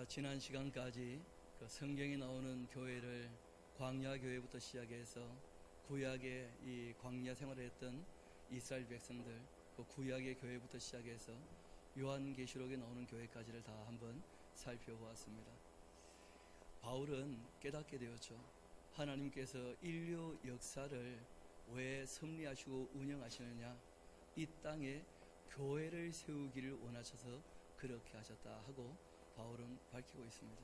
우리가 지난 시간까지 그 성경에 나오는 교회를 광야 교회부터 시작해서 구약의 이 광야 생활을 했던 이스라엘 백성들, 그 구약의 교회부터 시작해서 요한계시록에 나오는 교회까지를 다 한번 살펴보았습니다. 바울은 깨닫게 되었죠. 하나님께서 인류 역사를 왜 섭리하시고 운영하시느냐, 이 땅에 교회를 세우기를 원하셔서 그렇게 하셨다 하고 바울은 밝히고 있습니다.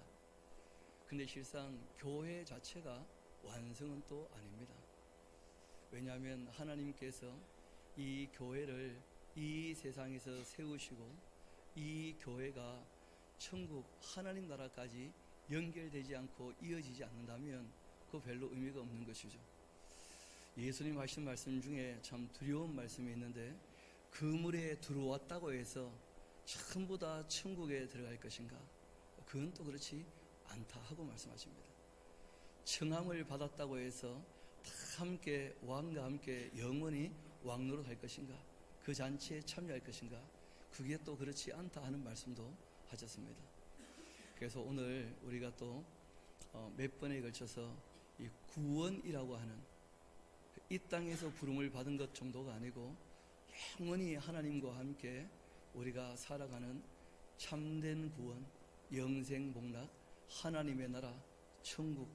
근데 실상 교회 자체가 완성은 또 아닙니다. 왜냐하면 하나님께서 이 교회를 이 세상에서 세우시고 이 교회가 천국 하나님 나라까지 연결되지 않고 이어지지 않는다면 그 별로 의미가 없는 것이죠. 예수님 하신 말씀 중에 참 두려운 말씀이 있는데, 그물에 들어왔다고 해서 전부 다 천국에 들어갈 것인가? 그건 또 그렇지 않다 하고 말씀하십니다. 청함을 받았다고 해서 다 함께 왕과 함께 영원히 왕노릇할 것인가? 그 잔치에 참여할 것인가? 그게 또 그렇지 않다 하는 말씀도 하셨습니다. 그래서 오늘 우리가 또 몇 번에 걸쳐서 이 구원이라고 하는 이 땅에서 부름을 받은 것 정도가 아니고 영원히 하나님과 함께 우리가 살아가는 참된 구원, 영생 복락, 하나님의 나라, 천국,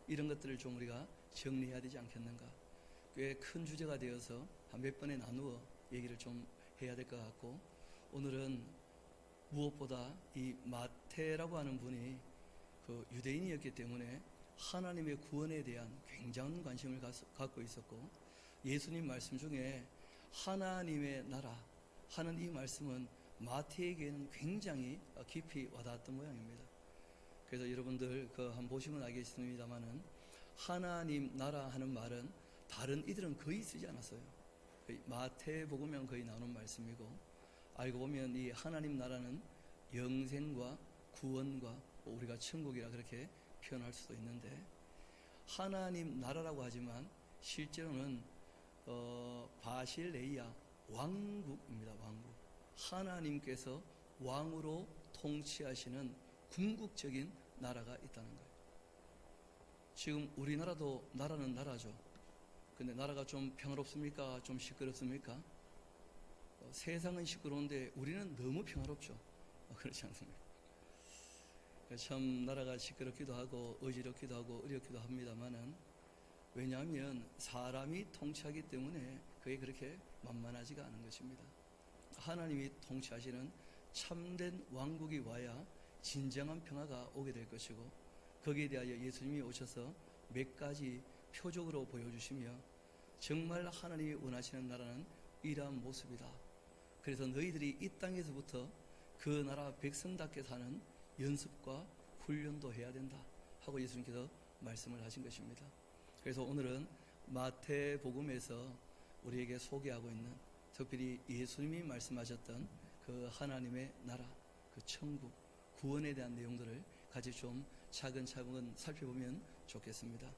이런 것들을 좀 우리가 정리해야 되지 않겠는가. 꽤 큰 주제가 되어서 한 몇 번에 나누어 얘기를 좀 해야 될 것 같고, 오늘은 무엇보다 이 마태라고 하는 분이 그 유대인이었기 때문에 하나님의 구원에 대한 굉장한 관심을 갖고 있었고, 예수님 말씀 중에 하나님의 나라 하는 이 말씀은 마태에게는 굉장히 깊이 와닿았던 모양입니다. 그래서 여러분들 한번 보시면 알겠습니다만은, 하나님 나라 하는 말은 다른 이들은 거의 쓰지 않았어요. 마태복음에만 거의 나오는 말씀이고, 알고 보면 이 하나님 나라는 영생과 구원과 우리가 천국이라 그렇게 표현할 수도 있는데, 하나님 나라라고 하지만 실제로는 바실레이아 왕국입니다. 왕국. 하나님께서 왕으로 통치하시는 궁극적인 나라가 있다는 거예요. 지금 우리나라도 나라는 나라죠. 근데 나라가 좀 평화롭습니까? 좀 시끄럽습니까? 세상은 시끄러운데 우리는 너무 평화롭죠. 그렇지 않습니까? 참 나라가 시끄럽기도 하고 어지럽기도 하고 어렵기도 합니다만은, 왜냐하면 사람이 통치하기 때문에 그게 그렇게 만만하지가 않은 것입니다. 하나님이 통치하시는 참된 왕국이 와야 진정한 평화가 오게 될 것이고, 거기에 대하여 예수님이 오셔서 몇 가지 표적으로 보여주시며, 정말 하나님이 원하시는 나라는 이러한 모습이다. 그래서 너희들이 이 땅에서부터 그 나라 백성답게 사는 연습과 훈련도 해야 된다 하고 예수님께서 말씀을 하신 것입니다. 그래서 오늘은 마태복음에서 우리에게 소개하고 있는, 특별히 예수님이 말씀하셨던 그 하나님의 나라, 그 천국, 구원에 대한 내용들을 같이 좀 차근차근 살펴보면 좋겠습니다.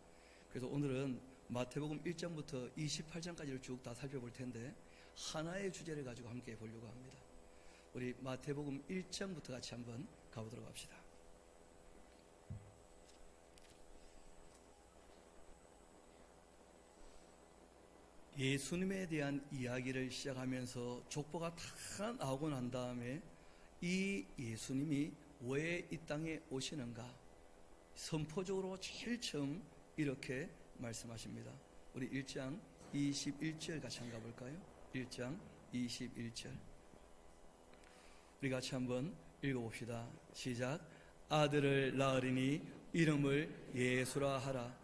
그래서 오늘은 마태복음 1장부터 28장까지를 쭉 다 살펴볼 텐데, 하나의 주제를 가지고 함께 보려고 합니다. 우리 마태복음 1장부터 같이 한번 가보도록 합시다. 예수님에 대한 이야기를 시작하면서 족보가 다 나오고 난 다음에 이 예수님이 왜 이 땅에 오시는가, 선포적으로 제일 처음 이렇게 말씀하십니다. 우리 1장 21절 같이 한번 가볼까요? 1장 21절 우리 같이 한번 읽어봅시다. 시작. 아들을 낳으리니 이름을 예수라 하라.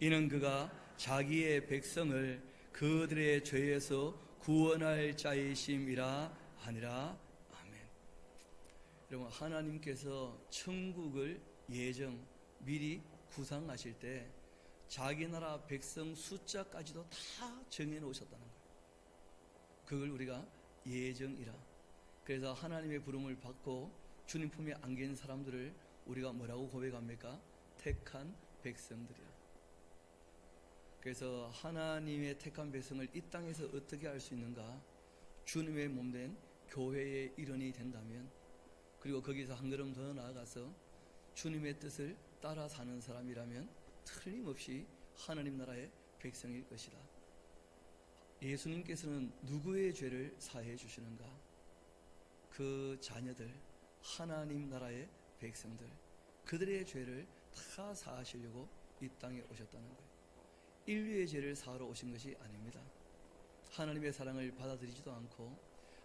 이는 그가 자기의 백성을 그들의 죄에서 구원할 자이심이라 하니라. 아멘. 여러분, 하나님께서 천국을 미리 구상하실 때 자기 나라 백성 숫자까지도 다 정해놓으셨다는 거예요. 그걸 우리가 예정이라. 그래서 하나님의 부름을 받고 주님 품에 안긴 사람들을 우리가 뭐라고 고백합니까? 택한 백성들이라. 그래서 하나님의 택한 백성을 이 땅에서 어떻게 할 수 있는가? 주님의 몸된 교회의 일원이 된다면, 그리고 거기서 한 걸음 더 나아가서 주님의 뜻을 따라 사는 사람이라면 틀림없이 하나님 나라의 백성일 것이다. 예수님께서는 누구의 죄를 사해 주시는가? 그 자녀들, 하나님 나라의 백성들, 그들의 죄를 다 사하시려고 이 땅에 오셨다는 거예요. 인류의 죄를 사하러 오신 것이 아닙니다. 하나님의 사랑을 받아들이지도 않고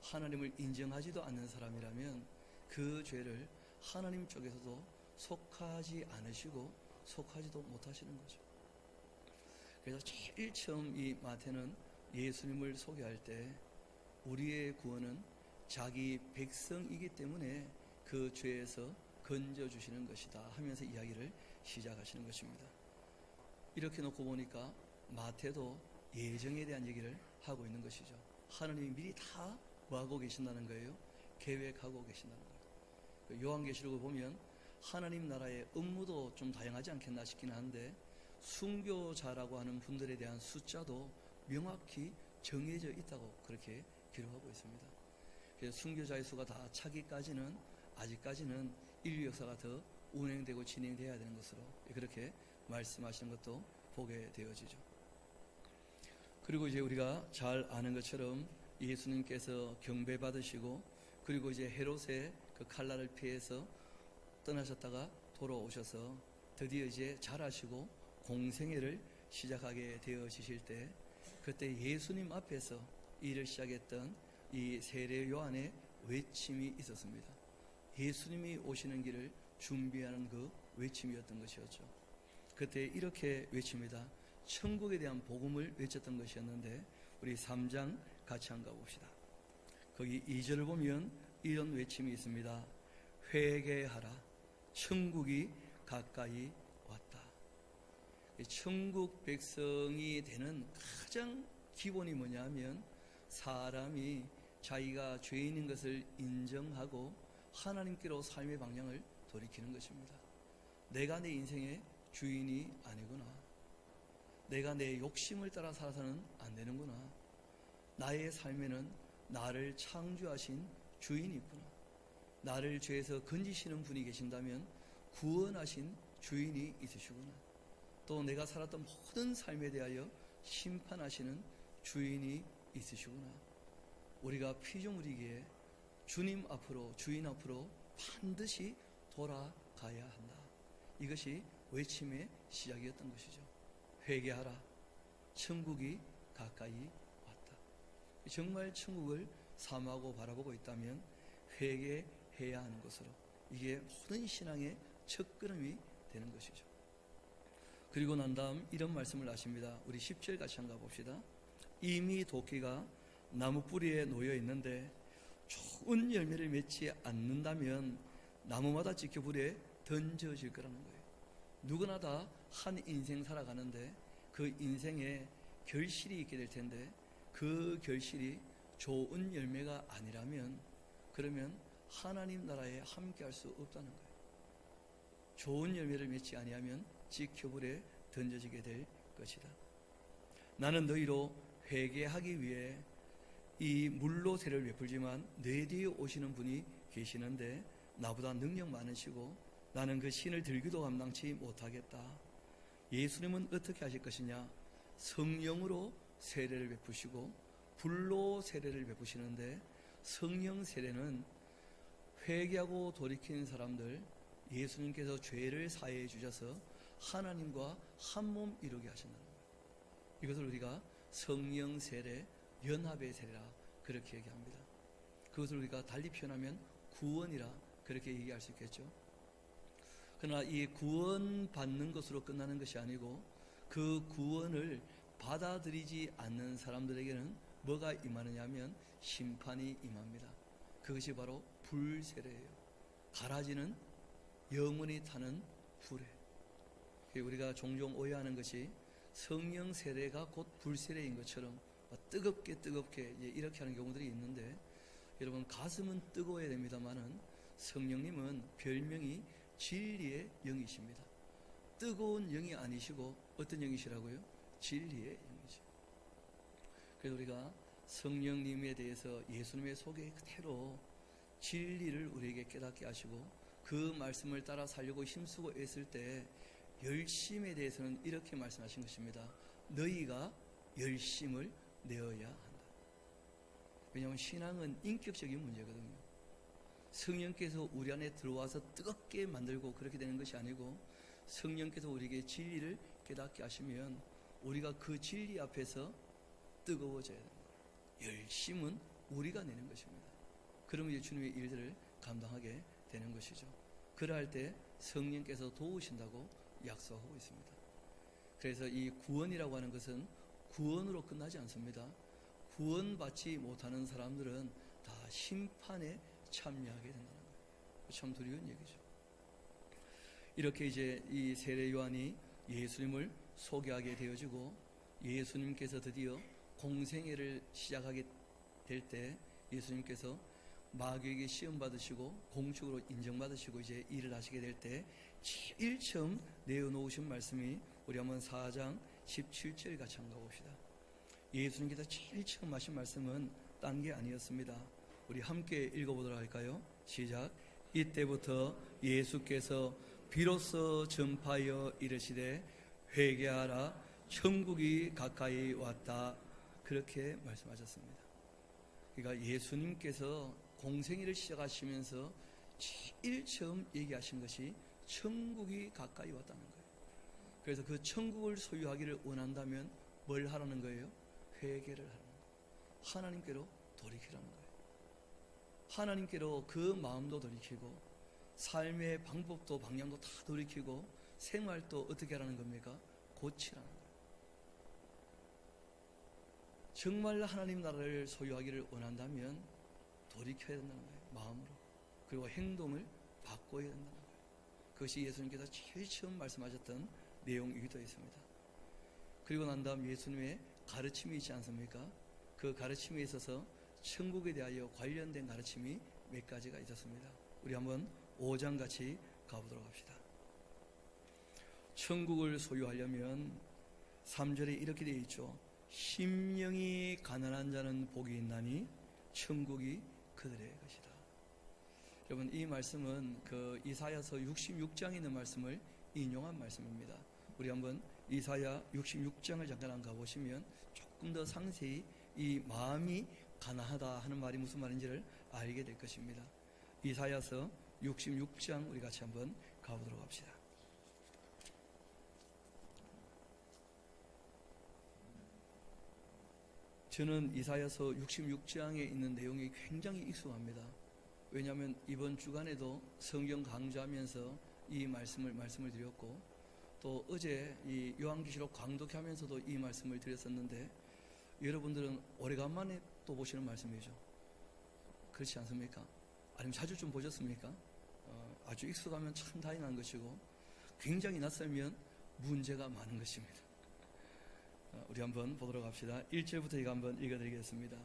하나님을 인정하지도 않는 사람이라면 그 죄를 하나님 쪽에서도 속하지 않으시고 속하지도 못하시는 거죠. 그래서 제일 처음 이 마태는 예수님을 소개할 때 우리의 구원은 자기 백성이기 때문에 그 죄에서 건져주시는 것이다 하면서 이야기를 시작하시는 것입니다. 이렇게 놓고 보니까 마태도 예정에 대한 얘기를 하고 있는 것이죠. 하나님이 미리 다 뭐하고 계신다는 거예요? 계획하고 계신다는 거예요. 요한계시록을 보면 하나님 나라의 업무도 좀 다양하지 않겠나 싶기는 한데 순교자라고 하는 분들에 대한 숫자도 명확히 정해져 있다고 그렇게 기록하고 있습니다. 그래서 순교자의 수가 다 차기까지는 아직까지는 인류 역사가 더 운행되고 진행돼야 되는 것으로 그렇게 말씀하시는 것도 보게 되어지죠. 그리고 이제 우리가 잘 아는 것처럼 예수님께서 경배 받으시고 그리고 이제 헤롯의 그 칼날을 피해서 떠나셨다가 돌아오셔서 드디어 이제 자라시고 공생애를 시작하게 되어지실 때 그때 예수님 앞에서 일을 시작했던 이 세례 요한의 외침이 있었습니다. 예수님이 오시는 길을 준비하는 그 외침이었던 것이었죠. 그때 이렇게 외칩니다. 천국에 대한 복음을 외쳤던 것이었는데 우리 3장 같이 한번 가봅시다. 거기 2절을 보면 이런 외침이 있습니다. 회개하라. 천국이 가까이 왔다. 천국 백성이 되는 가장 기본이 뭐냐면 사람이 자기가 죄인인 것을 인정하고 하나님께로 삶의 방향을 돌이키는 것입니다. 내가 내 인생의 주인이 아니구나. 내가 내 욕심을 따라 살아서는 안 되는구나. 나의 삶에는 나를 창조하신 주인이 있구나. 나를 죄에서 건지시는 분이 계신다면 구원하신 주인이 있으시구나. 또 내가 살았던 모든 삶에 대하여 심판하시는 주인이 있으시구나. 우리가 피조물이기에 주님 앞으로, 주인 앞으로 반드시 돌아가야 한다. 이것이 외침의 시작이었던 것이죠. 회개하라. 천국이 가까이 왔다. 정말 천국을 사모하고 바라보고 있다면 회개해야 하는 것으로 이게 모든 신앙의 첫걸음이 되는 것이죠. 그리고 난 다음 이런 말씀을 하십니다. 우리 10절 같이 한번 가봅시다. 이미 도끼가 나무 뿌리에 놓여 있는데 좋은 열매를 맺지 않는다면 나무마다 지켜 불에 던져질 거라는 거예요. 누구나 다 한 인생 살아가는데 그 인생에 결실이 있게 될 텐데 그 결실이 좋은 열매가 아니라면 그러면 하나님 나라에 함께할 수 없다는 거예요. 좋은 열매를 맺지 아니하면 지켜불에 던져지게 될 것이다. 나는 너희로 회개하기 위해 이 물로 세례를 베풀지만 내 뒤에 오시는 분이 계시는데 나보다 능력 많으시고 나는 그 신을 들기도 감당치 못하겠다. 예수님은 어떻게 하실 것이냐? 성령으로 세례를 베푸시고 불로 세례를 베푸시는데 성령 세례는 회개하고 돌이키는 사람들 예수님께서 죄를 사해 주셔서 하나님과 한 몸 이루게 하신다는 거예요. 이것을 우리가 성령 세례, 연합의 세례라 그렇게 얘기합니다. 그것을 우리가 달리 표현하면 구원이라 그렇게 얘기할 수 있겠죠. 그러나 이 구원 받는 것으로 끝나는 것이 아니고 그 구원을 받아들이지 않는 사람들에게는 뭐가 임하느냐면 심판이 임합니다. 그것이 바로 불세례예요. 가라지는 영원히 타는 불에. 우리가 종종 오해하는 것이 성령 세례가 곧 불세례인 것처럼 뜨겁게 이렇게 하는 경우들이 있는데 여러분 가슴은 뜨거워야 됩니다만은 성령님은 별명이 진리의 영이십니다. 뜨거운 영이 아니시고 어떤 영이시라고요? 진리의 영이죠. 그래서 우리가 성령님에 대해서 예수님의 소개 그대로 진리를 우리에게 깨닫게 하시고 그 말씀을 따라 살려고 힘쓰고 애쓸 때 열심에 대해서는 이렇게 말씀하신 것입니다. 너희가 열심을 내어야 한다. 왜냐하면 신앙은 인격적인 문제거든요. 성령께서 우리 안에 들어와서 뜨겁게 만들고 그렇게 되는 것이 아니고, 성령께서 우리에게 진리를 깨닫게 하시면 우리가 그 진리 앞에서 뜨거워져야 됩니다. 열심은 우리가 내는 것입니다. 그러면 이제 주님의 일들을 감당하게 되는 것이죠. 그러할 때 성령께서 도우신다고 약속하고 있습니다. 그래서 이 구원이라고 하는 것은 구원으로 끝나지 않습니다. 구원받지 못하는 사람들은 다 심판에 참여하게 된다는 거예요. 참 두려운 얘기죠. 이렇게 이제 이 세례 요한이 예수님을 소개하게 되어지고, 예수님께서 드디어 공생애를 시작하게 될 때 예수님께서 마귀에게 시험 받으시고 공축으로 인정받으시고 이제 일을 하시게 될 때 제일 처음 내어놓으신 말씀이, 우리 한번 4장 17절 같이 한번 가봅시다. 예수님께서 제일 처음 하신 말씀은 딴 게 아니었습니다. 우리 함께 읽어보도록 할까요? 시작. 이때부터 예수께서 비로소 전파하여 이르시되 회개하라, 천국이 가까이 왔다. 그렇게 말씀하셨습니다. 그러니까 예수님께서 공생애를 시작하시면서 제일 처음 얘기하신 것이 천국이 가까이 왔다는 거예요. 그래서 그 천국을 소유하기를 원한다면 뭘 하라는 거예요? 회개를 하라는 거예요. 하나님께로 돌이키라는 거예요. 하나님께로 그 마음도 돌이키고 삶의 방법도 방향도 다 돌이키고 생활도 어떻게 하라는 겁니까? 고치라는 거예요. 정말 하나님 나라를 소유하기를 원한다면 돌이켜야 된다는 거예요. 마음으로. 그리고 행동을 바꿔야 된다는 거예요. 그것이 예수님께서 제일 처음 말씀하셨던 내용이기도 했습니다. 그리고 난 다음 예수님의 가르침이 있지 않습니까? 그 가르침에 있어서 천국에 대하여 관련된 가르침이 몇 가지가 있었습니다. 우리 한번 5장 같이 가보도록 합시다. 천국을 소유하려면 3절에 이렇게 되어 있죠. 심령이 가난한 자는 복이 있나니 천국이 그들의 것이다. 여러분, 이 말씀은 그 이사야서 66장에 있는 말씀을 인용한 말씀입니다. 우리 한번 이사야 66장을 잠깐 안 가보시면 조금 더 상세히 이 마음이 가난하다 하는 말이 무슨 말인지를 알게 될 것입니다. 이사야서 66장 우리 같이 한번 가보도록 합시다. 저는 이사야서 66장에 있는 내용이 굉장히 익숙합니다. 왜냐하면 이번 주간에도 성경 강좌하면서 이 말씀을 드렸고, 또 어제 이 요한계시록 강독하면서도 이 말씀을 드렸었는데, 여러분들은 오래간만에 또 보시는 말씀이죠. 그렇지 않습니까? 아니면 자주 좀 보셨습니까? 아주 익숙하면 참 다행한 것이고, 굉장히 낯설면 문제가 많은 것입니다. 우리 한번 보도록 합시다. 1절부터 이거 한번 읽어드리겠습니다.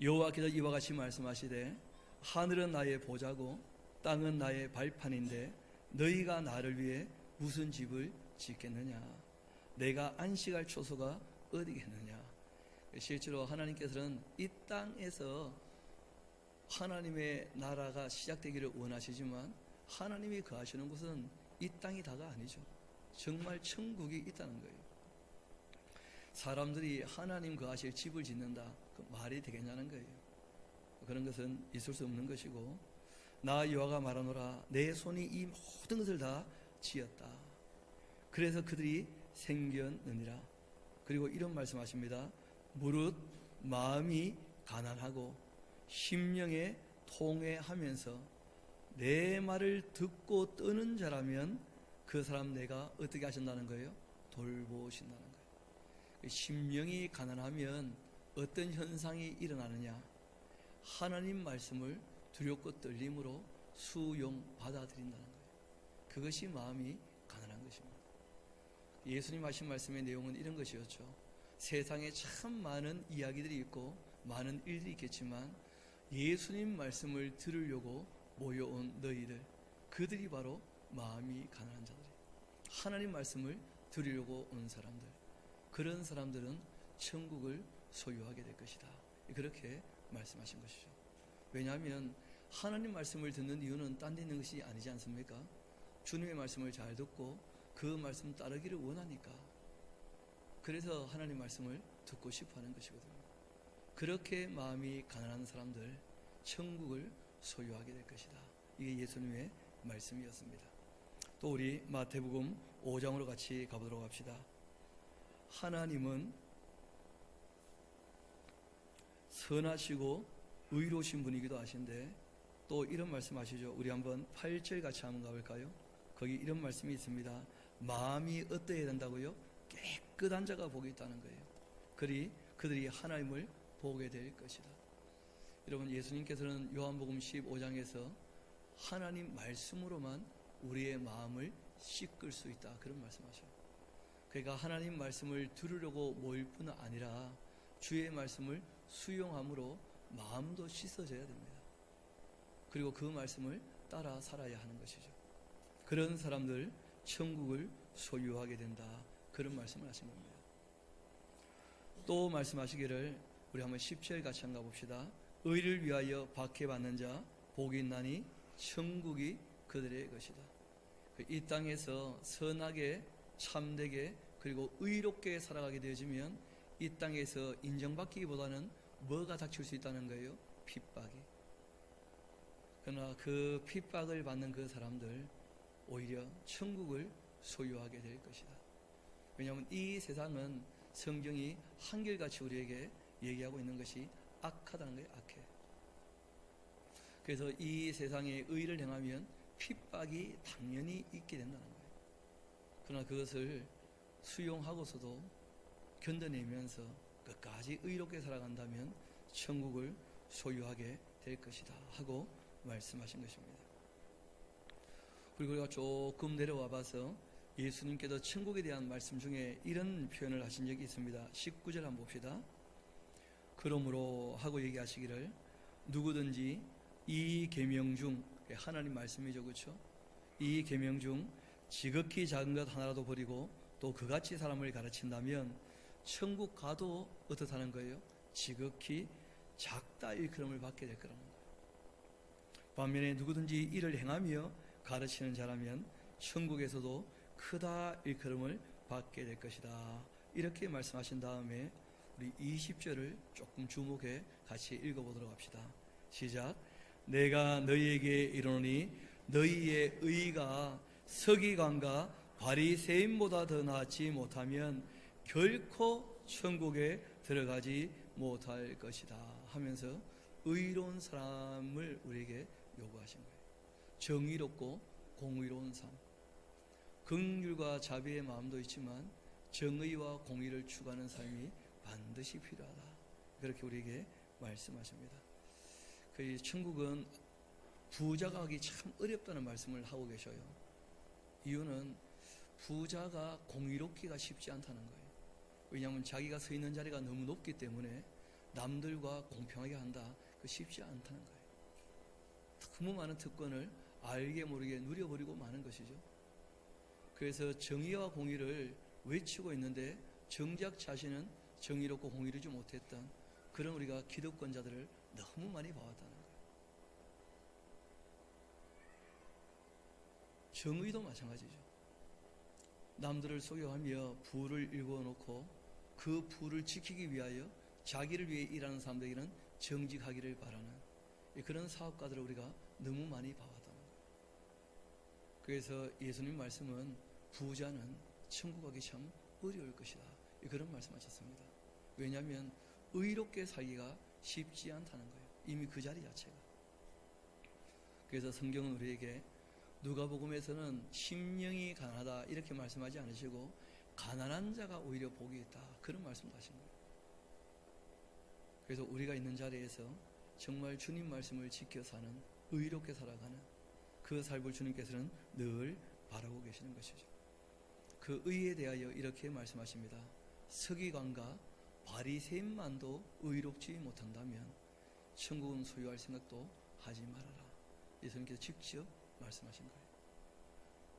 여호와께서 이와 같이 말씀하시되 하늘은 나의 보좌고 땅은 나의 발판인데 너희가 나를 위해 무슨 집을 짓겠느냐? 내가 안식할 초소가 어디겠느냐? 실제로 하나님께서는 이 땅에서 하나님의 나라가 시작되기를 원하시지만 하나님이 거하시는 곳은 이 땅이 다가 아니죠. 정말 천국이 있다는 거예요. 사람들이 하나님 거하실 집을 짓는다, 그 말이 되겠냐는 거예요. 그런 것은 있을 수 없는 것이고, 나 여호와가 말하노라 내 손이 이 모든 것을 다 지었다. 그래서 그들이 생겼느니라. 그리고 이런 말씀하십니다. 무릇 마음이 가난하고 심령에 통회하면서 내 말을 듣고 떠는 자라면 그 사람 내가 어떻게 하신다는 거예요? 돌보신다는 거예요. 심령이 가난하면 어떤 현상이 일어나느냐? 하나님 말씀을 두렵고 떨림으로 수용 받아들인다는 거예요. 그것이 마음이 가난한 것입니다. 예수님 하신 말씀의 내용은 이런 것이었죠. 세상에 참 많은 이야기들이 있고 많은 일들이 있겠지만 예수님 말씀을 들으려고 모여온 너희들, 그들이 바로 마음이 가난한 자들이에요. 하나님 말씀을 들으려고 온 사람들, 그런 사람들은 천국을 소유하게 될 것이다. 그렇게 말씀하신 것이죠. 왜냐하면 하나님 말씀을 듣는 이유는 딴 데 있는 것이 아니지 않습니까? 주님의 말씀을 잘 듣고 그 말씀 따르기를 원하니까. 그래서 하나님 말씀을 듣고 싶어 하는 것이거든요. 그렇게 마음이 가난한 사람들 천국을 소유하게 될 것이다. 이게 예수님의 말씀이었습니다. 또 우리 마태복음 5장으로 같이 가보도록 합시다. 하나님은 선하시고 의로우신 분이기도 하신데 또 이런 말씀 하시죠. 우리 한번 8절 같이 한번 가볼까요? 거기 이런 말씀이 있습니다. 마음이 어떠해야 된다고요? 깨끗한 자가 복이 있다는 거예요. 그들이 하나님을 보게 될 것이다. 여러분, 예수님께서는 요한복음 15장에서 하나님 말씀으로만 우리의 마음을 씻을 수 있다, 그런 말씀하셔요. 그러니까 하나님 말씀을 들으려고 모일 뿐 아니라 주의 말씀을 수용함으로 마음도 씻어져야 됩니다. 그리고 그 말씀을 따라 살아야 하는 것이죠. 그런 사람들 천국을 소유하게 된다, 그런 말씀을 하신 겁니다. 또 말씀하시기를 우리 한번 10절 같이 한번 가봅시다. 의를 위하여 박해받는 자 복이 있나니 천국이 그들의 것이다. 이 땅에서 선하게 참되게 그리고 의롭게 살아가게 되어지면 이 땅에서 인정받기보다는 뭐가 닥칠 수 있다는 거예요? 핍박이. 그러나 그 핍박을 받는 그 사람들 오히려 천국을 소유하게 될 것이다. 왜냐하면 이 세상은 성경이 한결같이 우리에게 얘기하고 있는 것이 악하다는 거예요. 악해. 그래서 이 세상에 의를 행하면 핍박이 당연히 있게 된다는 거예요. 그러나 그것을 수용하고서도 견뎌내면서 끝까지 의롭게 살아간다면 천국을 소유하게 될 것이다 하고 말씀하신 것입니다. 그리고 우리가 조금 내려와 봐서 예수님께서 천국에 대한 말씀 중에 이런 표현을 하신 적이 있습니다. 19절 한번 봅시다. 그러므로 하고 얘기하시기를 누구든지 이 계명 중, 하나님 말씀이죠, 그렇죠? 이 계명 중 지극히 작은 것 하나라도 버리고 또 그같이 사람을 가르친다면 천국 가도 어떻다는 거예요? 지극히 작다 일컬음을 받게 될 거라는 거예요. 반면에 누구든지 이를 행하며 가르치는 자라면 천국에서도 크다 일컬음을 받게 될 것이다. 이렇게 말씀하신 다음에 우리 20절을 조금 주목해 같이 읽어보도록 합시다. 시작. 내가 너희에게 이르노니 너희의 의가 서기관과 바리새인보다 더 낫지 못하면 결코 천국에 들어가지 못할 것이다 하면서 의로운 사람을 우리에게 요구하신 거예요. 정의롭고 공의로운 삶, 긍휼과 자비의 마음도 있지만 정의와 공의를 추구하는 삶이 반드시 필요하다, 그렇게 우리에게 말씀하십니다. 그 천국은 부자가 가기 참 어렵다는 말씀을 하고 계셔요. 이유는 부자가 공의롭기가 쉽지 않다는 거예요. 왜냐하면 자기가 서 있는 자리가 너무 높기 때문에 남들과 공평하게 한다, 그 쉽지 않다는 거예요. 너무 많은 특권을 알게 모르게 누려버리고 마는 것이죠. 그래서 정의와 공의를 외치고 있는데 정작 자신은 정의롭고 공의롭지 못했던 그런 우리가 기득권자들을 너무 많이 봐왔다는 거예요. 정의도 마찬가지죠. 남들을 속여하며 부를 일궈놓고 그 부를 지키기 위하여 자기를 위해 일하는 사람들에게는 정직하기를 바라는 그런 사업가들을 우리가 너무 많이 봐왔다는 거예요. 그래서 예수님 말씀은 부자는 천국 가기 참 어려울 것이다, 그런 말씀하셨습니다. 왜냐하면 의롭게 살기가 쉽지 않다는 거예요. 이미 그 자리 자체가. 그래서 성경은 우리에게 누가복음에서는 심령이 가난하다 이렇게 말씀하지 않으시고 가난한 자가 오히려 복이 있다, 그런 말씀도 하신 거예요. 그래서 우리가 있는 자리에서 정말 주님 말씀을 지켜 사는, 의롭게 살아가는 그 삶을 주님께서는 늘 바라고 계시는 것이죠. 그 의에 대하여 이렇게 말씀하십니다. 서기관과 바리새인만도 의롭지 못한다면 천국은 소유할 생각도 하지 말아라. 예수님께서 직접 말씀하신 거예요.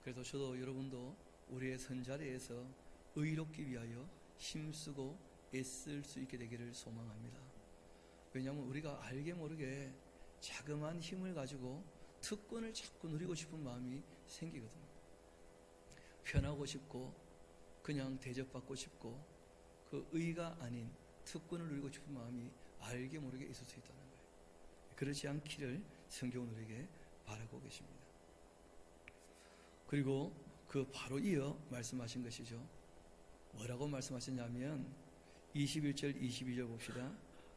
그래서 저도 여러분도 우리의 선자리에서 의롭기 위하여 힘쓰고 애쓸 수 있게 되기를 소망합니다. 왜냐하면 우리가 알게 모르게 자그마한 힘을 가지고 특권을 자꾸 누리고 싶은 마음이 생기거든요. 편하고 싶고 그냥 대접받고 싶고 그 의가 아닌 특권을 누리고 싶은 마음이 알게 모르게 있을 수 있다는 거예요. 그렇지 않기를 성경은 우리에게 바라고 계십니다. 그리고 그 바로 이어 말씀하신 것이죠. 뭐라고 말씀하셨냐면 21절 22절 봅시다.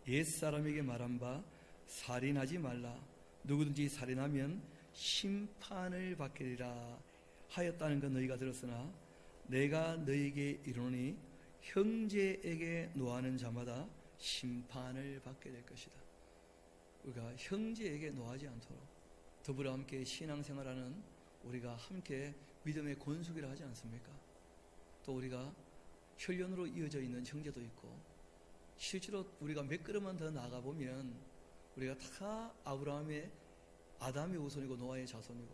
옛사람에게 말한 바 살인하지 말라. 누구든지 살인하면 심판을 받으리라 하였다는 것 너희가 들었으나 내가 너희에게 이르노니 형제에게 노하는 자마다 심판을 받게 될 것이다. 우리가 형제에게 노하지 않도록 더불어 함께 신앙생활하는 우리가 함께 믿음의 권속이라 하지 않습니까? 또 우리가 혈연으로 이어져 있는 형제도 있고 실제로 우리가 몇 걸음만 더 나가보면 우리가 다 아담의 후손이고 노아의 자손이고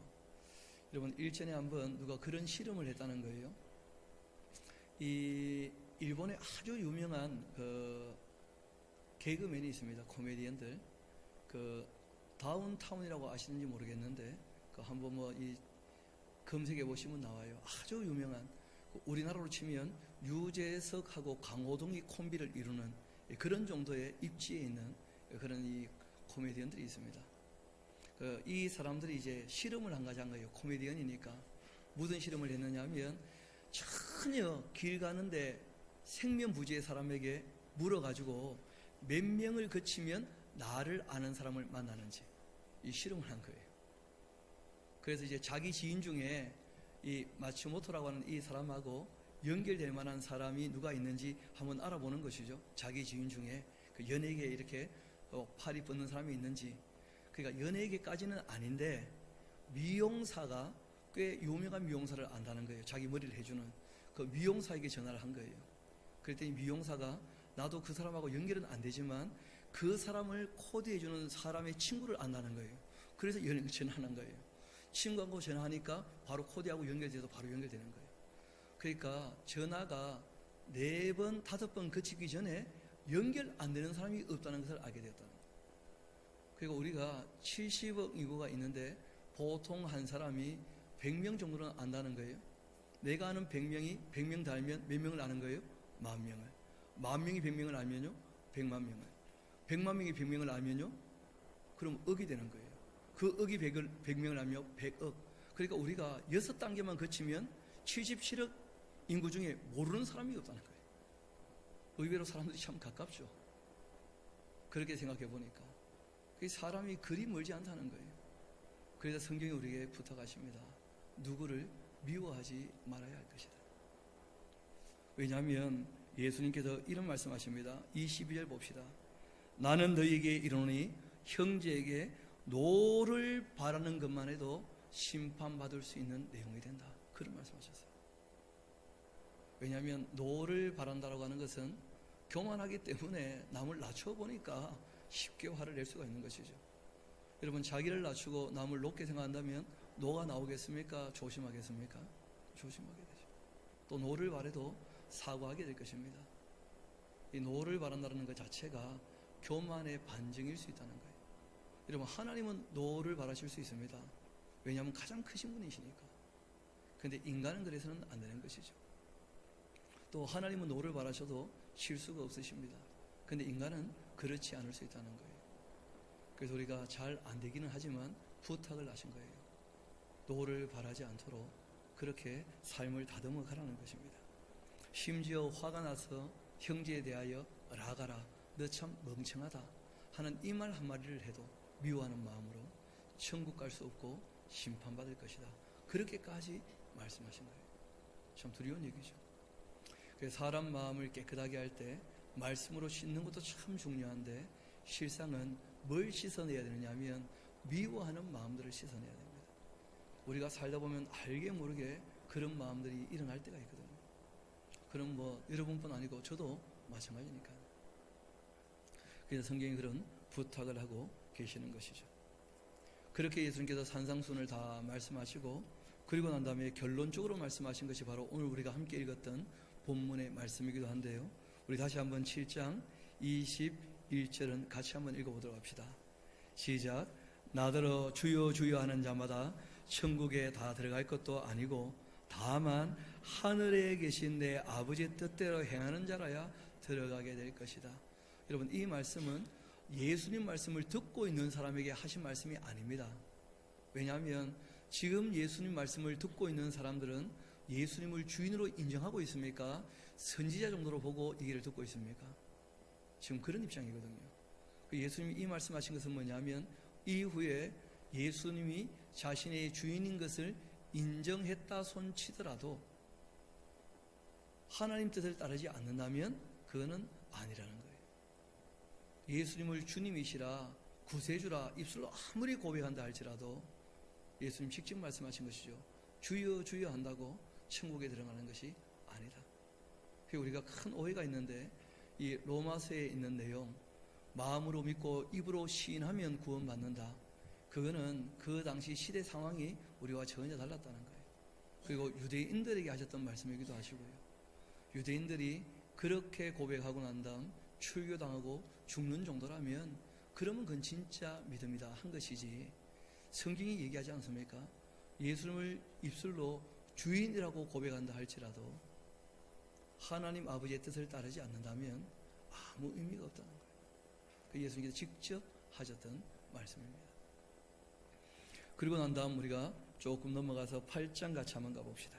여러분 일전에 한번 누가 그런 실험을 했다는 거예요. 이 일본에 아주 유명한 그 개그맨이 있습니다. 코미디언들 그 다운타운이라고 아시는지 모르겠는데 그 한번 뭐 이 검색해 보시면 나와요. 아주 유명한 우리나라로 치면 유재석하고 강호동이 콤비를 이루는 그런 정도의 입지에 있는 그런 이 코미디언들이 있습니다. 이 사람들이 이제 실험을 한 가지 한 거예요. 코미디언이니까 무슨 실험을 했느냐 하면 전혀 길 가는데 생면부지의 사람에게 물어가지고 몇 명을 거치면 나를 아는 사람을 만나는지 이 실험을 한 거예요. 그래서 이제 자기 지인 중에 이 마츠모토라고 하는 이 사람하고 연결될 만한 사람이 누가 있는지 한번 알아보는 것이죠. 자기 지인 중에 그 연예계에 이렇게 팔이 뻗는 사람이 있는지. 그러니까 연예계까지는 아닌데 미용사가 꽤 유명한 미용사를 안다는 거예요. 자기 머리를 해주는 그 미용사에게 전화를 한 거예요. 그랬더니 미용사가 나도 그 사람하고 연결은 안 되지만 그 사람을 코디해주는 사람의 친구를 안다는 거예요. 그래서 전화하는 거예요. 친구하고 전화하니까 바로 코디하고 연결돼서 바로 연결되는 거예요. 그러니까 전화가 4번, 5번 거치기 전에 연결 안 되는 사람이 없다는 것을 알게 되었다는 거예요. 그리고 우리가 70억 인구가 있는데 보통 한 사람이 100명 정도는 안다는 거예요. 내가 아는 100명이 100명 다 알면 몇 명을 아는 거예요? 10,000명을. 10,000명이 100명을 알면요? 100만 명을. 100만 명이 100명을 알면요? 그럼 억이 되는 거예요. 그 억이 100명을 알면 100억. 그러니까 우리가 6단계만 거치면 77억 인구 중에 모르는 사람이 없다는 거예요. 의외로 사람들이 참 가깝죠. 그렇게 생각해 보니까. 사람이 그리 멀지 않다는 거예요. 그래서 성경이 우리에게 부탁하십니다. 누구를 미워하지 말아야 할 것이다. 왜냐하면 예수님께서 이런 말씀하십니다. 22절 봅시다. 나는 너희에게 이르노니 형제에게 노를 바라는 것만 해도 심판받을 수 있는 내용이 된다. 그런 말씀하셨어요. 왜냐하면 노를 바란다라고 하는 것은 교만하기 때문에 남을 낮춰보니까 쉽게 화를 낼 수가 있는 것이죠. 여러분 자기를 낮추고 남을 높게 생각한다면 노가 나오겠습니까? 조심하겠습니까? 조심하게 되죠. 또 노를 바래도 사과하게 될 것입니다. 이 노를 바란다는 것 자체가 교만의 반증일 수 있다는 거예요. 여러분 하나님은 노를 바라실 수 있습니다. 왜냐하면 가장 크신 분이시니까. 그런데 인간은 그래서는 안 되는 것이죠. 또 하나님은 노를 바라셔도 실수가 없으십니다. 그런데 인간은 그렇지 않을 수 있다는 거예요. 그래서 우리가 잘 안 되기는 하지만 부탁을 하신 거예요. 노를 바라지 않도록 그렇게 삶을 다듬어 가라는 것입니다. 심지어 화가 나서 형제에 대하여 라가라 너 참 멍청하다 하는 이 말 한마디를 해도 미워하는 마음으로 천국 갈 수 없고 심판받을 것이다. 그렇게까지 말씀하신 거예요. 참 두려운 얘기죠. 그래서 사람 마음을 깨끗하게 할 때 말씀으로 씻는 것도 참 중요한데 실상은 뭘 씻어내야 되느냐 하면 미워하는 마음들을 씻어내야 됩니다. 우리가 살다 보면 알게 모르게 그런 마음들이 일어날 때가 있거든요. 그럼 뭐 여러분뿐 아니고 저도 마찬가지니까요. 그래서 성경이 그런 부탁을 하고 계시는 것이죠. 그렇게 예수님께서 산상순을 다 말씀하시고 그리고 난 다음에 결론적으로 말씀하신 것이 바로 오늘 우리가 함께 읽었던 본문의 말씀이기도 한데요. 우리 다시 한번 7장 21절은 같이 한번 읽어보도록 합시다. 시작. 나더러 주여 주여 하는 자마다 천국에 다 들어갈 것도 아니고 다만 하늘에 계신 내 아버지의 뜻대로 행하는 자라야 들어가게 될 것이다. 여러분, 이 말씀은 예수님 말씀을 듣고 있는 사람에게 하신 말씀이 아닙니다. 왜냐하면 지금 예수님 말씀을 듣고 있는 사람들은 예수님을 주인으로 인정하고 있습니까? 선지자 정도로 보고 이 길을 듣고 있습니까? 지금 그런 입장이거든요. 예수님이 이 말씀하신 것은 뭐냐면 이후에 예수님이 자신의 주인인 것을 인정했다 손치더라도 하나님 뜻을 따르지 않는다면 그거는 아니라는 거예요. 예수님을 주님이시라 구세주라 입술로 아무리 고백한다 할지라도 예수님 직접 말씀하신 것이죠. 주여 주여 한다고 천국에 들어가는 것이 아니다. 우리가 큰 오해가 있는데 이 로마서에 있는 내용, 마음으로 믿고 입으로 시인하면 구원받는다, 그거는 그 당시 시대 상황이 우리와 전혀 달랐다는 거예요. 그리고 유대인들에게 하셨던 말씀이기도 하시고요. 유대인들이 그렇게 고백하고 난 다음 출교당하고 죽는 정도라면 그러면 그건 진짜 믿음이다 한 것이지, 성경이 얘기하지 않습니까? 예수님을 입술로 주인이라고 고백한다 할지라도 하나님 아버지의 뜻을 따르지 않는다면 아무 의미가 없다는 거예요. 그 예수님께서 직접 하셨던 말씀입니다. 그리고 난 다음 우리가 조금 넘어가서 8장 같이 한번 가봅시다.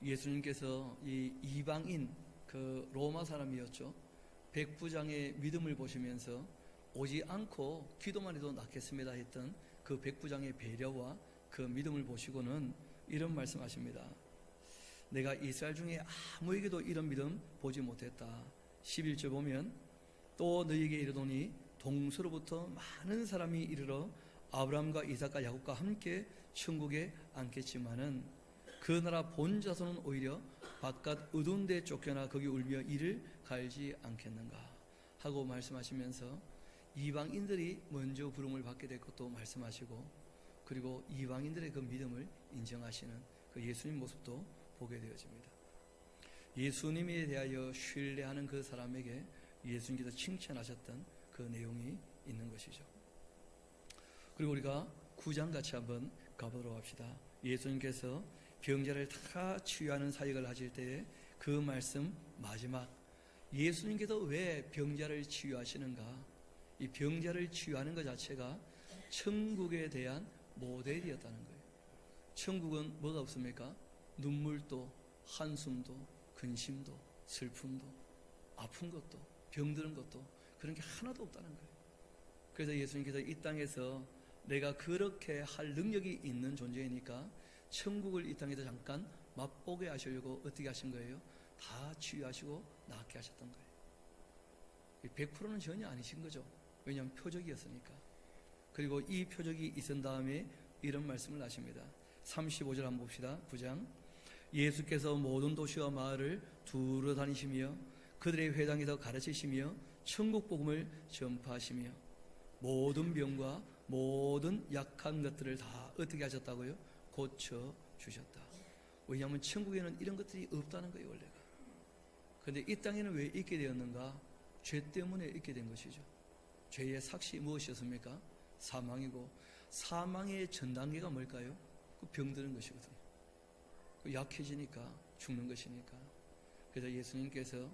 예수님께서 이 이방인, 그 로마 사람이었죠. 백부장의 믿음을 보시면서 오지 않고 기도만 해도 낫겠습니다 했던 그 백부장의 배려와 그 믿음을 보시고는 이런 말씀하십니다. 내가 이스라엘 중에 아무에게도 이런 믿음 보지 못했다. 11절 보면 또 너희에게 이르노니 동서로부터 많은 사람이 이르러 아브라함과 이삭과 야곱과 함께 천국에 앉겠지만은 그 나라 본 자손은 오히려 바깥 어두운 데 쫓겨나 거기 울며 이를 갈지 않겠는가 하고 말씀하시면서 이방인들이 먼저 부름을 받게 될 것도 말씀하시고, 그리고 이방인들의 그 믿음을 인정하시는 그 예수님 모습도 보게 되어집니다. 예수님에 대하여 신뢰하는 그 사람에게 예수님께서 칭찬하셨던 그 내용이 있는 것이죠. 그리고 우리가 9장 같이 한번 가보도록 합시다. 예수님께서 병자를 다 치유하는 사역을 하실 때에 그 말씀 마지막, 예수님께서 왜 병자를 치유하시는가? 이 병자를 치유하는 것 자체가 천국에 대한 모델이었다는 거예요. 천국은 뭐가 없습니까? 눈물도, 한숨도, 근심도, 슬픔도, 아픈 것도, 병드는 것도 그런 게 하나도 없다는 거예요. 그래서 예수님께서 이 땅에서 내가 그렇게 할 능력이 있는 존재이니까 천국을 이 땅에서 잠깐 맛보게 하시려고 어떻게 하신 거예요? 다 치유하시고 낫게 하셨던 거예요. 100%는 전혀 아니신 거죠. 왜냐하면 표적이었으니까. 그리고 이 표적이 있은 다음에 이런 말씀을 하십니다. 35절 한번 봅시다. 9장. 예수께서 모든 도시와 마을을 두루 다니시며 그들의 회당에서 가르치시며 천국 복음을 전파하시며 모든 병과 모든 약한 것들을 다 어떻게 하셨다고요? 고쳐 주셨다. 왜냐하면 천국에는 이런 것들이 없다는 거예요, 원래가. 그런데 이 땅에는 왜 있게 되었는가? 죄 때문에 있게 된 것이죠. 죄의 삭시 무엇이었습니까? 사망이고, 사망의 전 단계가 뭘까요? 그 병드는 것이거든요. 약해지니까 죽는 것이니까. 그래서 예수님께서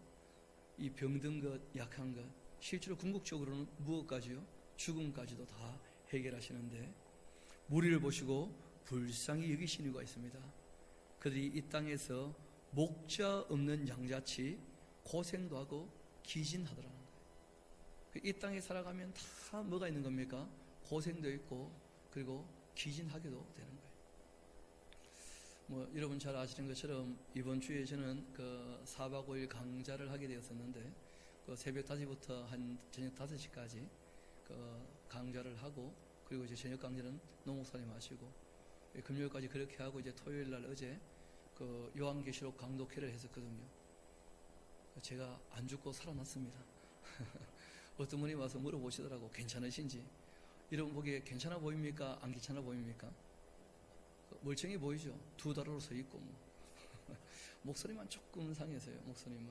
이 병든 것, 약한 것, 실제로 궁극적으로는 무엇까지요? 죽음까지도 다 해결하시는데, 무리를 보시고 불쌍히 여기신 이유가 있습니다. 그들이 이 땅에서 목자 없는 양자치 고생도 하고 기진하더라는 거예요. 이 땅에 살아가면 다 뭐가 있는 겁니까? 고생도 있고 그리고 기진하게도 되는 거예요. 뭐 여러분 잘 아시는 것처럼 이번 주에 저는 그 4박 5일 강좌를 하게 되었었는데, 그 새벽 5시부터 한 저녁 5시까지 그 강좌를 하고, 그리고 이제 저녁 강좌는 노 목사님 하시고, 금요일까지 그렇게 하고 이제 토요일 날 어제 그 요한계시록 강독회를 했었거든요. 제가 안 죽고 살아났습니다. 어떤 분이 와서 물어보시더라고, 괜찮으신지. 여러분 보기에 괜찮아 보입니까? 안 괜찮아 보입니까? 멀쩡해 보이죠? 2다리로 서 있고 뭐. 목소리만 조금 상해서요. 목소리만.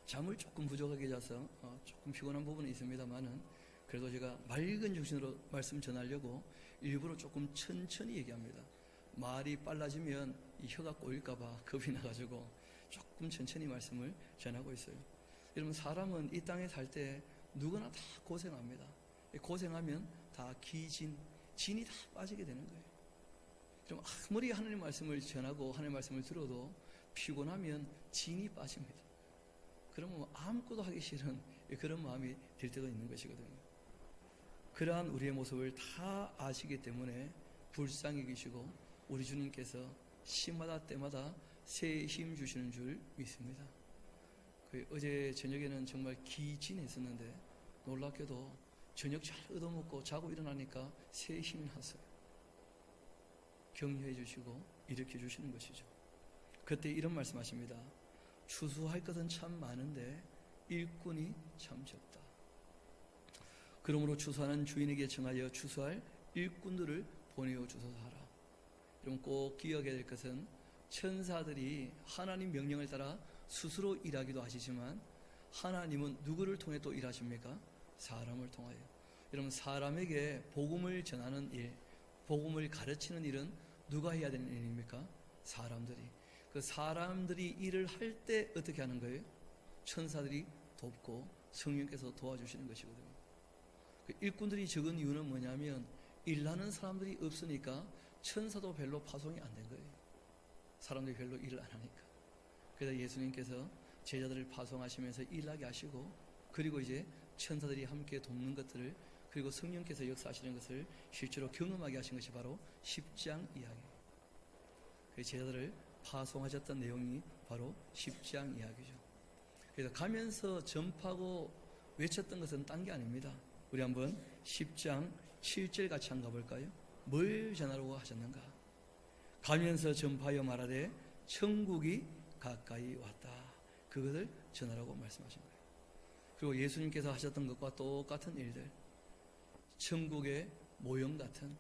잠을 조금 부족하게 자서 조금 피곤한 부분이 있습니다만은 그래도 제가 맑은 정신으로 말씀 전하려고 일부러 조금 천천히 얘기합니다. 말이 빨라지면 이 혀가 꼬일까봐 겁이 나가지고 조금 천천히 말씀을 전하고 있어요. 여러분, 사람은 이 땅에 살 때 누구나 다 고생합니다. 고생하면 다 진이 다 빠지게 되는 거예요. 좀 아무리 하나님 말씀을 전하고 하나님 말씀을 들어도 피곤하면 진이 빠집니다. 그러면 아무것도 하기 싫은 그런 마음이 들 때도 있는 것이거든요. 그러한 우리의 모습을 다 아시기 때문에 불쌍히 계시고 우리 주님께서 시마다 때마다 새 힘 주시는 줄 믿습니다. 어제 저녁에는 정말 기진했었는데 놀랍게도 저녁 잘 얻어먹고 자고 일어나니까 새 힘이 났어요. 격려해 주시고 일으켜 주시는 것이죠. 그때 이런 말씀하십니다. 추수할 것은 참 많은데 일꾼이 참 적다. 그러므로 추수하는 주인에게 청하여 추수할 일꾼들을 보내어 주소서 하라. 여러분, 꼭 기억해야 될 것은 천사들이 하나님 명령을 따라 스스로 일하기도 하시지만 하나님은 누구를 통해 또 일하십니까? 사람을 통하여. 여러분, 사람에게 복음을 전하는 일, 복음을 가르치는 일은 누가 해야 되는 일입니까? 사람들이. 그 사람들이 일을 할 때 어떻게 하는 거예요? 천사들이 돕고 성령께서 도와주시는 것이거든요. 그 일꾼들이 적은 이유는 뭐냐면 일하는 사람들이 없으니까 천사도 별로 파송이 안 된 거예요. 사람들이 별로 일을 안 하니까. 그래서 예수님께서 제자들을 파송하시면서 일하게 하시고, 그리고 이제 천사들이 함께 돕는 것들을, 그리고 성령께서 역사하시는 것을 실제로 경험하게 하신 것이 바로 10장 이야기예요. 그 제자들을 파송하셨던 내용이 바로 10장 이야기죠. 그래서 가면서 전파하고 외쳤던 것은 딴 게 아닙니다. 우리 한번 10장 7절 같이 한번 가볼까요? 뭘 전하라고 하셨는가? 가면서 전파하여 말하되 천국이 가까이 왔다. 그것을 전하라고 말씀하신 거예요. 그리고 예수님께서 하셨던 것과 똑같은 일들, 천국의 모형 같은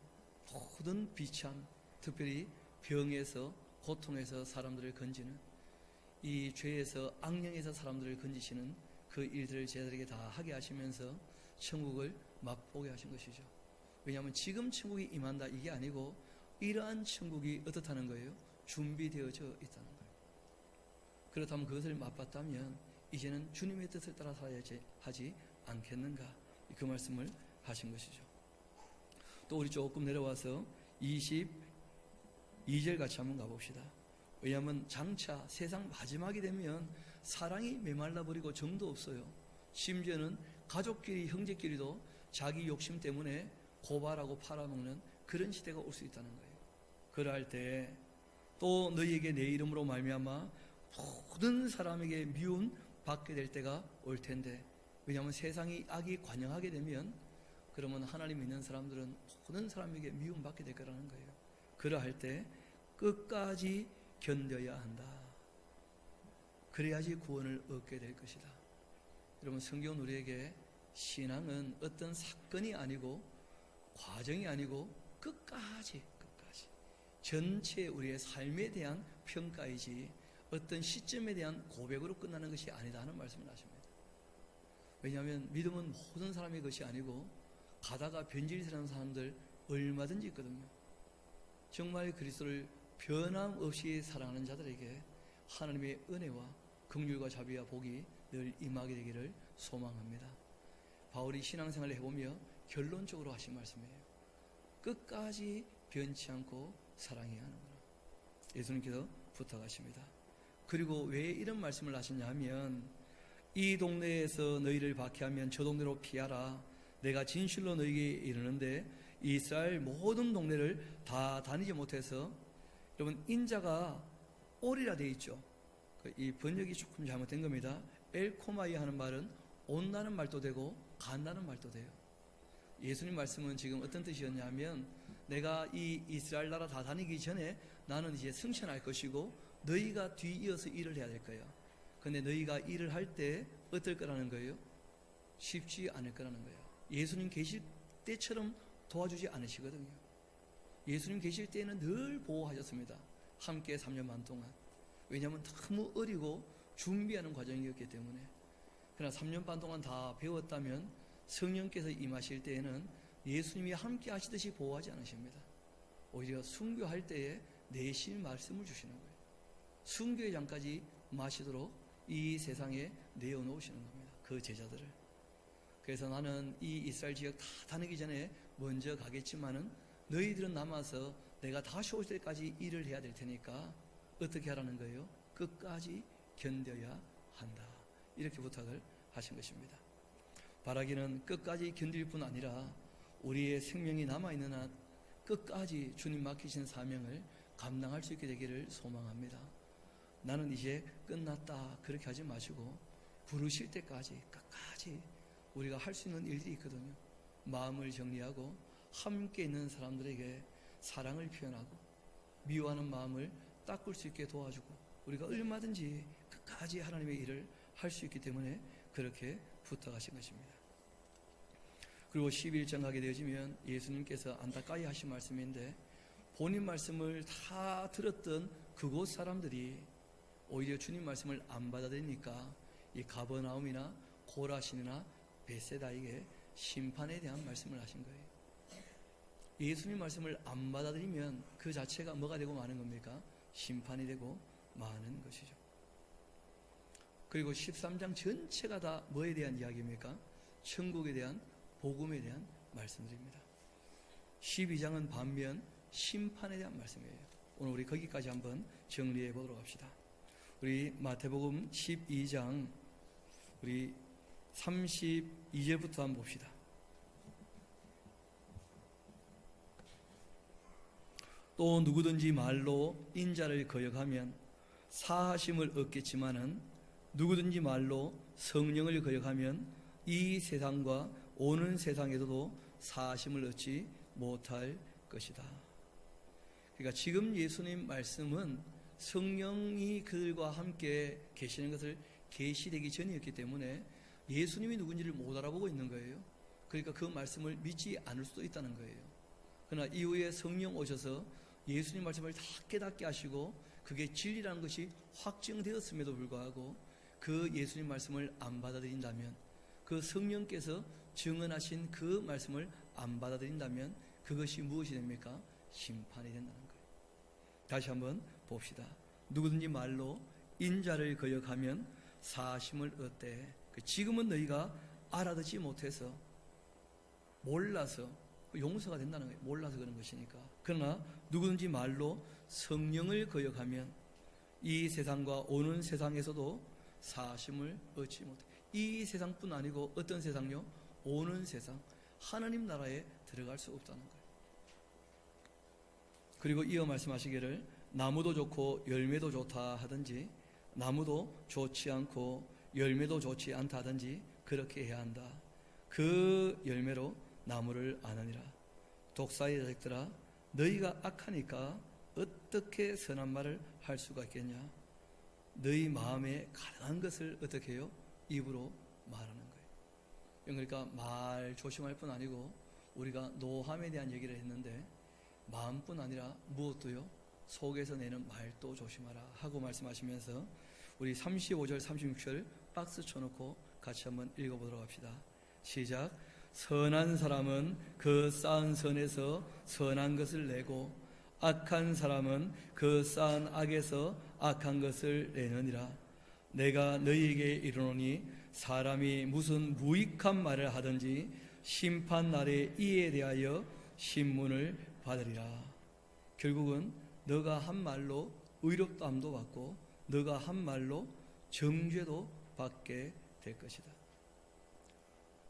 모든 비참, 특별히 병에서, 고통에서 사람들을 건지는, 이 죄에서, 악령에서 사람들을 건지시는 그 일들을 제자들에게 다 하게 하시면서 천국을 맛보게 하신 것이죠. 왜냐하면 지금 천국이 임한다 이게 아니고 이러한 천국이 어떻다는 거예요? 준비되어져 있다는 거예요. 그렇다면 그것을 맛봤다면 이제는 주님의 뜻을 따라 살아야지 하지 않겠는가, 그 말씀을 하신 것이죠. 또 우리 조금 내려와서 22절 같이 한번 가봅시다. 왜냐하면 장차 세상 마지막이 되면 사랑이 메말라버리고 정도 없어요. 심지어는 가족끼리, 형제끼리도 자기 욕심 때문에 고발하고 팔아먹는 그런 시대가 올 수 있다는 거예요. 그러할 때 또 너희에게 내 이름으로 말미암아 모든 사람에게 미움 받게 될 때가 올 텐데, 왜냐하면 세상이 악이 관영하게 되면 그러면 하나님 믿는 사람들은 모든 사람에게 미움 받게 될 거라는 거예요. 그러할 때 끝까지 견뎌야 한다. 그래야지 구원을 얻게 될 것이다. 여러분, 성경은 우리에게 신앙은 어떤 사건이 아니고 과정이 아니고 끝까지 전체 우리의 삶에 대한 평가이지 어떤 시점에 대한 고백으로 끝나는 것이 아니다 하는 말씀을 하십니다. 왜냐하면 믿음은 모든 사람의 것이 아니고 가다가 변질되는 사람들 얼마든지 있거든요. 정말 그리스도를 변함없이 사랑하는 자들에게 하나님의 은혜와 긍휼과 자비와 복이 늘 임하게 되기를 소망합니다. 바울이 신앙생활을 해보며 결론적으로 하신 말씀이에요. 끝까지 변치 않고 사랑해야 하는구나. 예수님께서 부탁하십니다. 그리고 왜 이런 말씀을 하시냐 하면, 이 동네에서 너희를 박해하면 저 동네로 피하라. 내가 진실로 너희에게 이르는데 이스라엘 모든 동네를 다 다니지 못해서, 여러분, 인자가 올이라 되어 있죠. 이 번역이 조금 잘못된 겁니다. 엘코마이 하는 말은 온다는 말도 되고 간다는 말도 돼요. 예수님 말씀은 지금 어떤 뜻이었냐면, 내가 이 이스라엘 나라 다 다니기 전에 나는 이제 승천할 것이고 너희가 뒤이어서 일을 해야 될 거예요. 근데 너희가 일을 할 때 어떨 거라는 거예요? 쉽지 않을 거라는 거예요. 예수님 계실 때처럼 도와주지 않으시거든요. 예수님 계실 때는 늘 보호하셨습니다. 함께 3년 반 동안. 왜냐하면 너무 어리고 준비하는 과정이었기 때문에. 그러나 3년 반 동안 다 배웠다면 성령께서 임하실 때에는 예수님이 함께 하시듯이 보호하지 않으십니다. 오히려 순교할 때에 내실 말씀을 주시는 거예요. 순교의 장까지 마시도록 이 세상에 내어놓으시는 겁니다. 그 제자들을. 그래서 나는 이 이스라엘 지역 다 다니기 전에 먼저 가겠지만은 너희들은 남아서 내가 다시 올 때까지 일을 해야 될 테니까 어떻게 하라는 거예요? 끝까지 견뎌야 한다. 이렇게 부탁을 하신 것입니다. 바라기는 끝까지 견딜 뿐 아니라 우리의 생명이 남아있는 한 끝까지 주님 맡기신 사명을 감당할 수 있게 되기를 소망합니다. 나는 이제 끝났다 그렇게 하지 마시고 부르실 때까지 끝까지 우리가 할 수 있는 일들이 있거든요. 마음을 정리하고 함께 있는 사람들에게 사랑을 표현하고 미워하는 마음을 닦을 수 있게 도와주고 우리가 얼마든지 끝까지 하나님의 일을 할 수 있기 때문에 그렇게 부탁하신 것입니다. 그리고 11장 가게 되어지면 예수님께서 안타까이 하신 말씀인데 본인 말씀을 다 들었던 그곳 사람들이 오히려 주님 말씀을 안 받아들이니까 이 가버나움이나 고라신이나 베세다에게 심판에 대한 말씀을 하신 거예요. 예수님 말씀을 안 받아들이면 그 자체가 뭐가 되고 마는 겁니까? 심판이 되고 마는 것이죠. 그리고 13장 전체가 다 뭐에 대한 이야기입니까? 천국에 대한 복음에 대한 말씀들입니다. 12장은 반면 심판에 대한 말씀이에요. 오늘 우리 거기까지 한번 정리해 보도록 합시다. 우리 마태복음 12장 우리 32절부터 한번 봅시다. 또 누구든지 말로 인자를 거역하면 사하심을 얻겠지만은 누구든지 말로 성령을 거역하면 이 세상과 오는 세상에서도 사하심을 얻지 못할 것이다. 그러니까 지금 예수님 말씀은 성령이 그들과 함께 계시는 것을 계시되기 전이었기 때문에 예수님이 누군지를 못 알아보고 있는 거예요. 그러니까 그 말씀을 믿지 않을 수도 있다는 거예요. 그러나 이후에 성령 오셔서 예수님 말씀을 다 깨닫게 하시고 그게 진리라는 것이 확증되었음에도 불구하고 그 예수님 말씀을 안 받아들인다면 그 성령께서 증언하신 그 말씀을 안 받아들인다면 그것이 무엇이 됩니까? 심판이 된다는 거예요. 다시 한번 봅시다. 누구든지 말로 인자를 거역하면 사심을 얻되 지금은 너희가 알아듣지 못해서 몰라서 용서가 된다는 거예요. 몰라서 그런 것이니까. 그러나 누구든지 말로 성령을 거역하면 이 세상과 오는 세상에서도 사심을 얻지 못해. 이 세상뿐 아니고 어떤 세상요? 오는 세상, 하나님 나라에 들어갈 수 없다는 거예요. 그리고 이어 말씀하시기를 나무도 좋고 열매도 좋다 하든지 나무도 좋지 않고 열매도 좋지 않다 하든지 그렇게 해야 한다. 그 열매로 나무를 아느니라. 독사의 자식들아, 너희가 악하니까 어떻게 선한 말을 할 수가 있겠냐? 너희 마음에 가능한 것을 어떻게 해요? 입으로 말하는 거예요. 그러니까 말 조심할 뿐 아니고 우리가 노함에 대한 얘기를 했는데 마음뿐 아니라 무엇도요? 속에서 내는 말도 조심하라 하고 말씀하시면서 우리 35절 36절 박스 쳐놓고 같이 한번 읽어보도록 합시다. 시작. 선한 사람은 그 쌓은 선에서 선한 것을 내고 악한 사람은 그 쌓은 악에서 악한 것을 내느니라. 내가 너희에게 이르노니 사람이 무슨 무익한 말을 하든지 심판 날에 이에 대하여 신문을 받으리라. 결국은 너가 한 말로 의롭다함도 받고 너가 한 말로 정죄도 받게 될 것이다.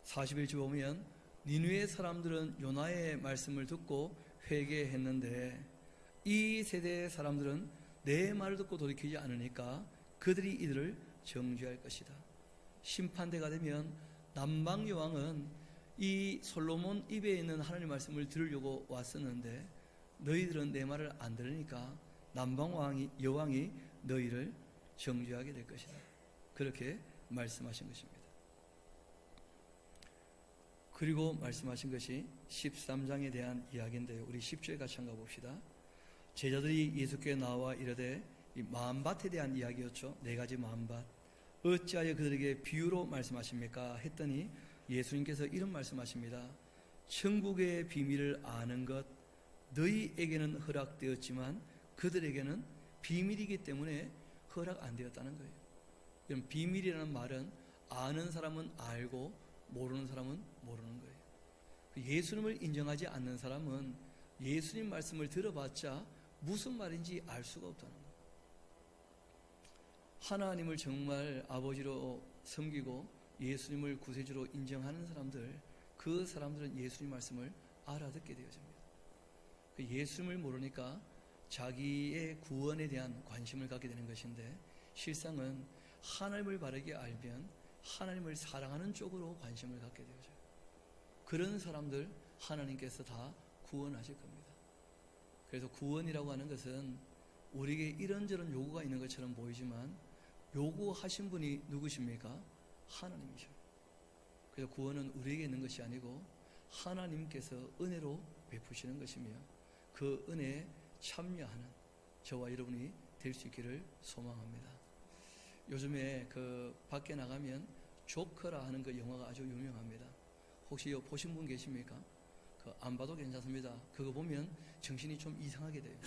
41절 보면 니느웨 사람들은 요나의 말씀을 듣고 회개했는데 이 세대의 사람들은 내 말을 듣고 돌이키지 않으니까 그들이 이들을 정죄할 것이다. 심판대가 되면 남방 여왕은 이 솔로몬 입에 있는 하나님의 말씀을 들으려고 왔었는데 너희들은 내 말을 안 들으니까 남방 여왕이 너희를 정죄하게 될 것이다. 그렇게 말씀하신 것입니다. 그리고 말씀하신 것이 13장에 대한 이야기인데요. 우리 10절 같이 한번 봅시다. 제자들이 예수께 나와 이르되 이 마음밭에 대한 이야기였죠. 네 가지 마음밭. 어찌하여 그들에게 비유로 말씀하십니까? 했더니 예수님께서 이런 말씀하십니다. 천국의 비밀을 아는 것 너희에게는 허락되었지만 그들에게는 비밀이기 때문에 허락 안 되었다는 거예요. 그럼 비밀이라는 말은 아는 사람은 알고 모르는 사람은 모르는 거예요. 예수님을 인정하지 않는 사람은 예수님 말씀을 들어봤자 무슨 말인지 알 수가 없다는 거예요. 하나님을 정말 아버지로 섬기고 예수님을 구세주로 인정하는 사람들, 그 사람들은 예수님 말씀을 알아듣게 되어집니다. 예수님을 모르니까 자기의 구원에 대한 관심을 갖게 되는 것인데, 실상은 하나님을 바르게 알면 하나님을 사랑하는 쪽으로 관심을 갖게 되어져요. 그런 사람들 하나님께서 다 구원하실 겁니다. 그래서 구원이라고 하는 것은 우리에게 이런저런 요구가 있는 것처럼 보이지만 요구하신 분이 누구십니까? 하나님이죠. 그래서 구원은 우리에게 있는 것이 아니고 하나님께서 은혜로 베푸시는 것이며, 그 은혜에 참여하는 저와 여러분이 될 수 있기를 소망합니다. 요즘에 그 밖에 나가면 조커라 하는 그 영화가 아주 유명합니다. 혹시 이거 보신 분 계십니까? 안 봐도 괜찮습니다. 그거 보면 정신이 좀 이상하게 돼요.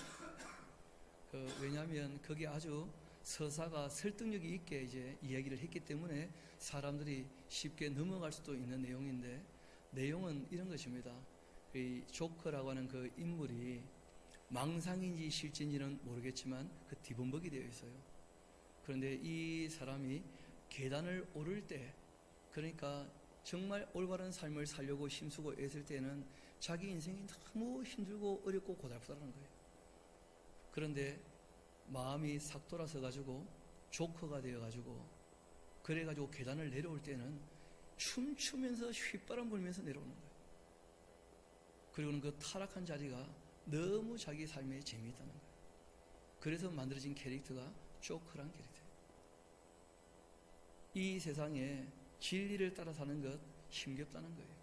왜냐하면 그게 아주 서사가 설득력이 있게 이제 이야기를 했기 때문에 사람들이 쉽게 넘어갈 수도 있는 내용인데, 내용은 이런 것입니다. 이 조커라고 하는 그 인물이 망상인지 실제인지는 모르겠지만 그 뒤범벅이 되어 있어요. 그런데 이 사람이 계단을 오를 때, 그러니까 정말 올바른 삶을 살려고 힘쓰고 애쓸 때는 자기 인생이 너무 힘들고 어렵고 고달프다는 거예요. 그런데 마음이 싹 돌아서 가지고 조커가 되어 가지고 그래 가지고 계단을 내려올 때는 춤추면서 휘바람 불면서 내려오는 거예요. 그리고는 그 타락한 자리가 너무 자기 삶에 재미있다는 거예요. 그래서 만들어진 캐릭터가 조커란 캐릭터예요. 이 세상에 진리를 따라 사는 것 힘겹다는 거예요.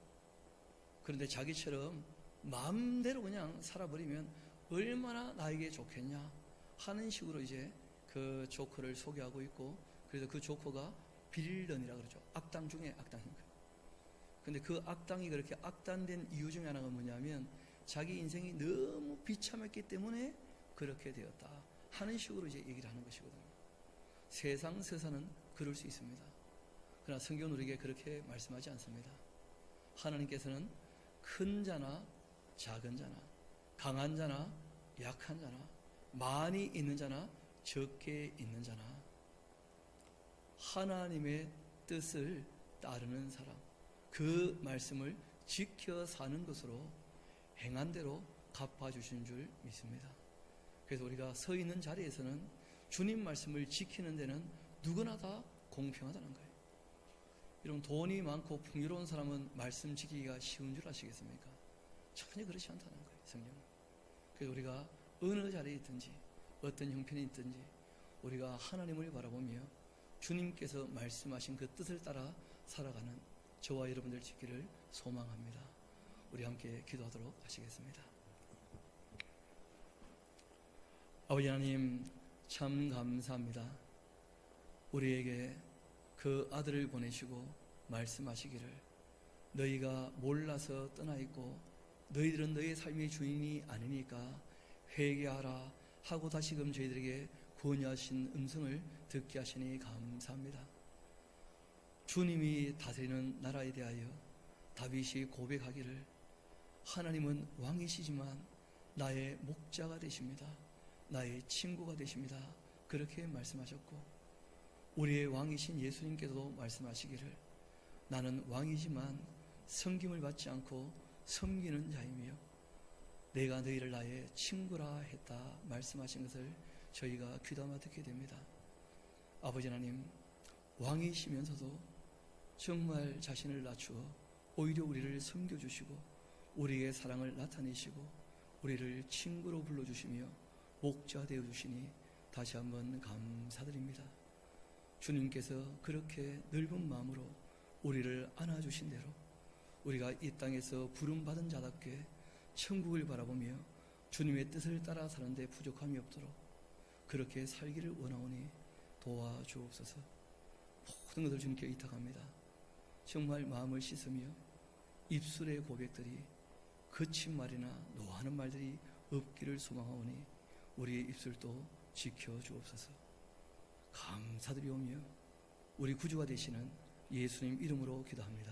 그런데 자기처럼 마음대로 그냥 살아버리면 얼마나 나에게 좋겠냐 하는 식으로 이제 그 조커를 소개하고 있고, 그래서 그 조커가 빌런이라고 그러죠. 악당 중에 악당인 거예요. 근데 그 악당이 그렇게 악당된 이유 중에 하나가 뭐냐면 자기 인생이 너무 비참했기 때문에 그렇게 되었다 하는 식으로 이제 얘기를 하는 것이거든요. 세상 서사는 그럴 수 있습니다. 그러나 성경은 우리에게 그렇게 말씀하지 않습니다. 하나님께서는 큰 자나 작은 자나 강한 자나 약한 자나 많이 있는 자나 적게 있는 자나 하나님의 뜻을 따르는 사람, 그 말씀을 지켜 사는 것으로 행한 대로 갚아주신 줄 믿습니다. 그래서 우리가 서 있는 자리에서는 주님 말씀을 지키는 데는 누구나 다 공평하다는 거예요. 이런 돈이 많고 풍요로운 사람은 말씀 지키기가 쉬운 줄 아시겠습니까? 전혀 그렇지 않다는 거예요, 성경은. 그래서 우리가 어느 자리에 있든지 어떤 형편이 있든지 우리가 하나님을 바라보며 주님께서 말씀하신 그 뜻을 따라 살아가는 저와 여러분들 되기를 소망합니다. 우리 함께 기도하도록 하시겠습니다. 아버지 하나님, 참 감사합니다. 우리에게 그 아들을 보내시고 말씀하시기를 너희가 몰라서 떠나 있고 너희들은 너희의 삶의 주인이 아니니까 회개하라 하고 다시금 저희들에게 권유하신 음성을 듣게 하시니 감사합니다. 주님이 다스리는 나라에 대하여 다윗이 고백하기를 하나님은 왕이시지만 나의 목자가 되십니다. 나의 친구가 되십니다. 그렇게 말씀하셨고, 우리의 왕이신 예수님께서도 말씀하시기를 나는 왕이지만 섬김을 받지 않고 섬기는 자이며 내가 너희를 나의 친구라 했다 말씀하신 것을 저희가 귀담아 듣게 됩니다. 아버지 하나님, 왕이시면서도 정말 자신을 낮추어 오히려 우리를 섬겨주시고 우리의 사랑을 나타내시고 우리를 친구로 불러주시며 목자 되어주시니 다시 한번 감사드립니다. 주님께서 그렇게 넓은 마음으로 우리를 안아주신 대로 우리가 이 땅에서 부름받은 자답게 천국을 바라보며 주님의 뜻을 따라 사는데 부족함이 없도록 그렇게 살기를 원하오니 도와주옵소서. 모든 것을 주님께 의탁합니다. 정말 마음을 씻으며 입술의 고백들이 거친 말이나 노하는 말들이 없기를 소망하오니 우리의 입술도 지켜주옵소서. 감사드리오며 우리 구주가 되시는 예수님 이름으로 기도합니다.